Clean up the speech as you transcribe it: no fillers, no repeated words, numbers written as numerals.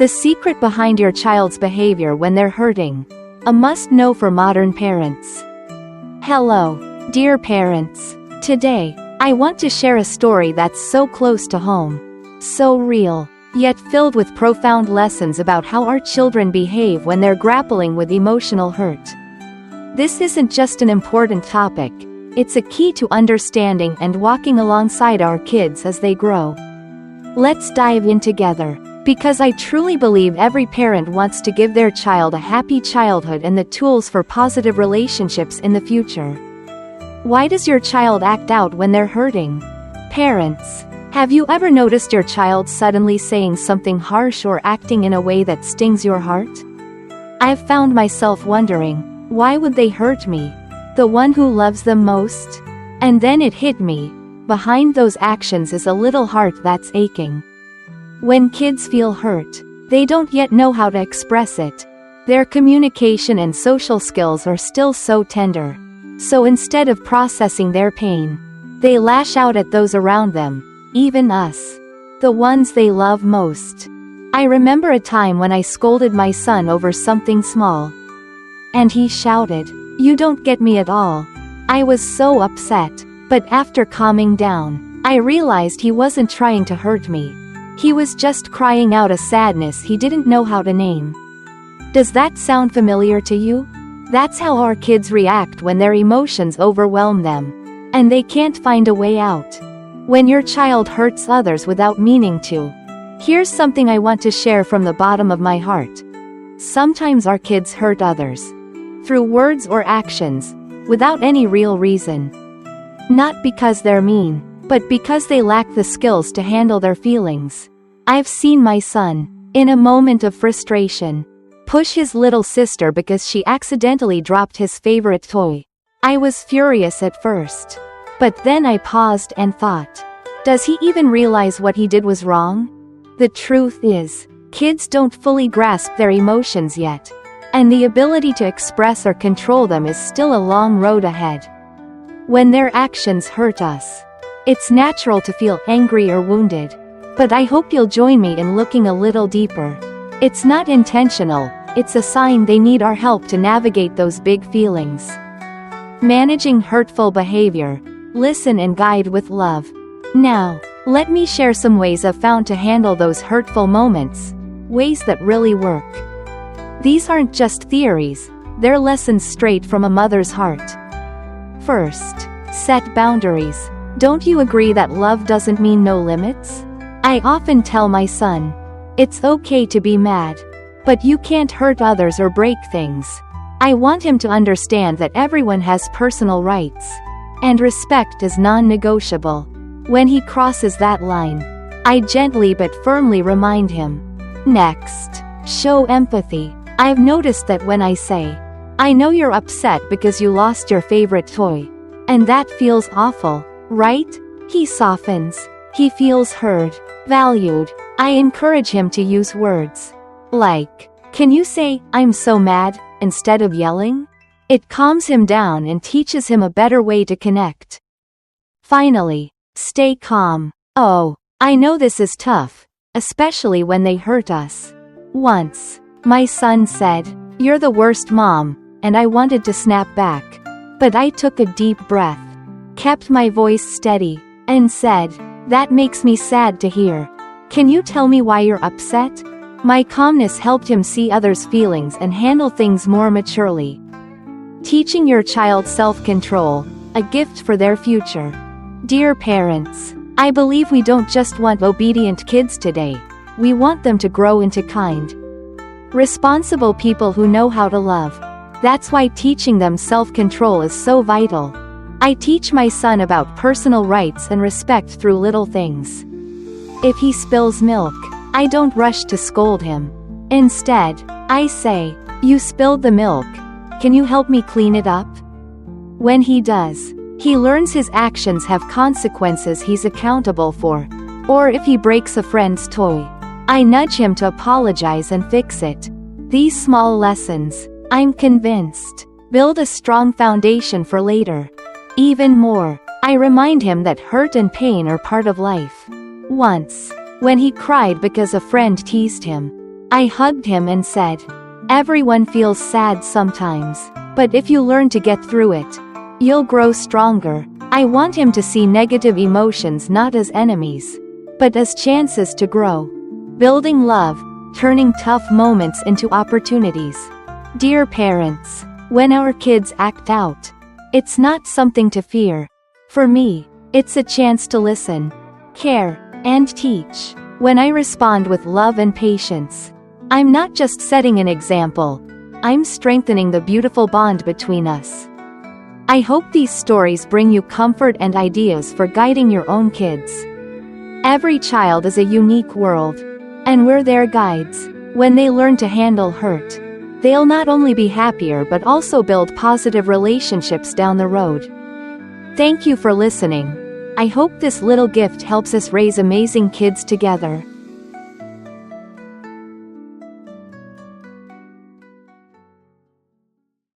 The secret behind your child's behavior when they're hurting. A must-know for modern parents. Hello, dear parents. Today, I want to share a story that's so close to home. So real, yet filled with profound lessons about how our children behave when they're grappling with emotional hurt. This isn't just an important topic, it's a key to understanding and walking alongside our kids as they grow. Let's dive in together, because I truly believe every parent wants to give their child a happy childhood and the tools for positive relationships in the future. Why does your child act out when they're hurting? Parents, have you ever noticed your child suddenly saying something harsh or acting in a way that stings your heart? I've found myself wondering, why would they hurt me? The one who loves them most? And then it hit me. Behind those actions is a little heart that's aching. When kids feel hurt, they don't yet know how to express it. Their communication and social skills are still so tender. So instead of processing their pain, they lash out at those around them, even us, the ones they love most. I remember a time when I scolded my son over something small. And he shouted, "You don't get me at all." I was so upset, but after calming down, I realized he wasn't trying to hurt me. He was just crying out a sadness he didn't know how to name. Does that sound familiar to you? That's how our kids react when their emotions overwhelm them, and they can't find a way out. When your child hurts others without meaning to. Here's something I want to share from the bottom of my heart. Sometimes our kids hurt others. Through words or actions, without any real reason. Not because they're mean, but because they lack the skills to handle their feelings. I've seen my son, in a moment of frustration, push his little sister because she accidentally dropped his favorite toy. I was furious at first. But then I paused and thought, does he even realize what he did was wrong? The truth is, kids don't fully grasp their emotions yet. And the ability to express or control them is still a long road ahead. When their actions hurt us, it's natural to feel angry or wounded. But I hope you'll join me in looking a little deeper. It's not intentional, it's a sign they need our help to navigate those big feelings. Managing hurtful behavior. Listen and guide with love. Now, let me share some ways I've found to handle those hurtful moments. Ways that really work. These aren't just theories, they're lessons straight from a mother's heart. First, set boundaries. Don't you agree that love doesn't mean no limits? I often tell my son, it's okay to be mad, but you can't hurt others or break things. I want him to understand that everyone has personal rights, and respect is non-negotiable. When he crosses that line, I gently but firmly remind him. Next, show empathy. I've noticed that when I say, I know you're upset because you lost your favorite toy. And that feels awful, right? He softens. He feels heard, valued. I encourage him to use words like, can you say, I'm so mad, instead of yelling? It calms him down and teaches him a better way to connect. Finally, stay calm. Oh, I know this is tough, especially when they hurt us. Once, my son said, "You're the worst mom," and I wanted to snap back. But I took a deep breath, kept my voice steady, and said, "That makes me sad to hear. Can you tell me why you're upset?" My calmness helped him see others' feelings and handle things more maturely. Teaching your child self-control, a gift for their future. Dear parents, I believe we don't just want obedient kids today. We want them to grow into kind, responsible people who know how to love. That's why teaching them self-control is so vital. I teach my son about personal rights and respect through little things. If he spills milk, I don't rush to scold him. Instead, I say, "You spilled the milk. Can you help me clean it up?" When he does, he learns his actions have consequences he's accountable for. Or if he breaks a friend's toy, I nudge him to apologize and fix it. These small lessons, I'm convinced, build a strong foundation for later. Even more, I remind him that hurt and pain are part of life. Once, when he cried because a friend teased him, I hugged him and said, "Everyone feels sad sometimes, but if you learn to get through it, you'll grow stronger." I want him to see negative emotions not as enemies, but as chances to grow. Building love, turning tough moments into opportunities. Dear parents, when our kids act out, it's not something to fear. For me, it's a chance to listen, care, and teach. When I respond with love and patience, I'm not just setting an example, I'm strengthening the beautiful bond between us. I hope these stories bring you comfort and ideas for guiding your own kids. Every child is a unique world, and we're their guides. When they learn to handle hurt, they'll not only be happier but also build positive relationships down the road. Thank you for listening. I hope this little gift helps us raise amazing kids together.